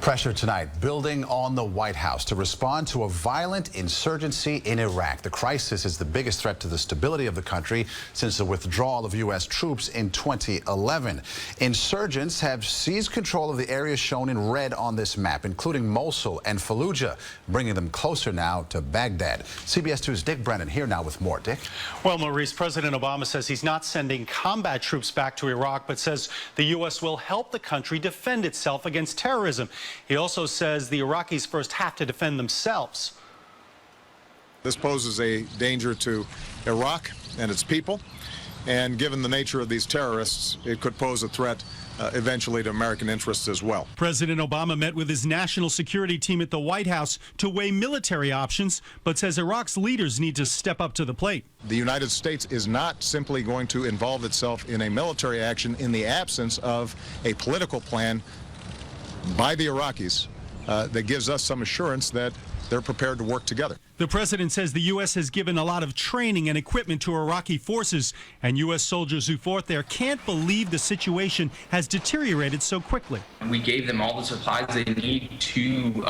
Pressure tonight building on the White House to respond to a violent insurgency in Iraq. The crisis is the biggest threat to the stability of the country since the withdrawal of U.S. troops in 2011. Insurgents have seized control of the areas shown in red on this map, including Mosul and Fallujah, bringing them closer now to Baghdad. CBS 2's Dick Brennan here now with more. Dick? Well, Maurice, President Obama says he's not sending combat troops back to Iraq, but says the U.S. will help the country defend itself against terrorism. He also says the Iraqis first have to defend themselves. This poses a danger to Iraq and its people, and given the nature of these terrorists, it could pose a threat eventually to American interests as well. President Obama met with his national security team at the White House to weigh military options, but says Iraq's leaders need to step up to the plate. The United States is not simply going to involve itself in a military action in the absence of a political plan by the Iraqis that gives us some assurance that they're prepared to work together. The president says the U.S. has given a lot of training and equipment to Iraqi forces, and U.S. soldiers who fought there can't believe the situation has deteriorated so quickly. We gave them all the supplies they need to,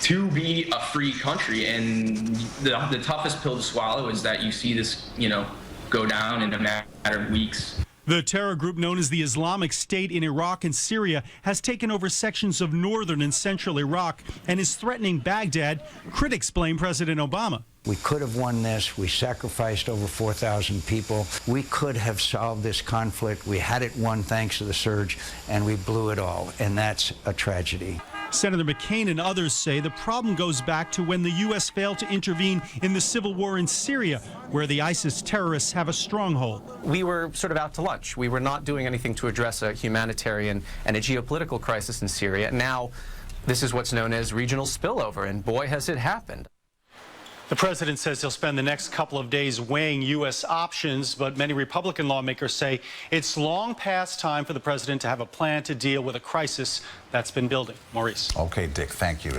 to be a free country, and the toughest pill to swallow is that you see this, go down in a matter of weeks. The terror group known as the Islamic State in Iraq and Syria has taken over sections of northern and central Iraq and is threatening Baghdad. Critics blame President Obama. We could have won this. We sacrificed over 4,000 people. We could have solved this conflict. We had it won thanks to the surge, and we blew it all, and that's a tragedy. Senator McCain and others say the problem goes back to when the U.S. failed to intervene in the civil war in Syria, where the ISIS terrorists have a stronghold. We were sort of out to lunch. We were not doing anything to address a humanitarian and a geopolitical crisis in Syria. Now, this is what's known as regional spillover, and boy, has it happened. The president says he'll spend the next couple of days weighing U.S. options, but many Republican lawmakers say it's long past time for the president to have a plan to deal with a crisis that's been building. Maurice. Okay, Dick, thank you.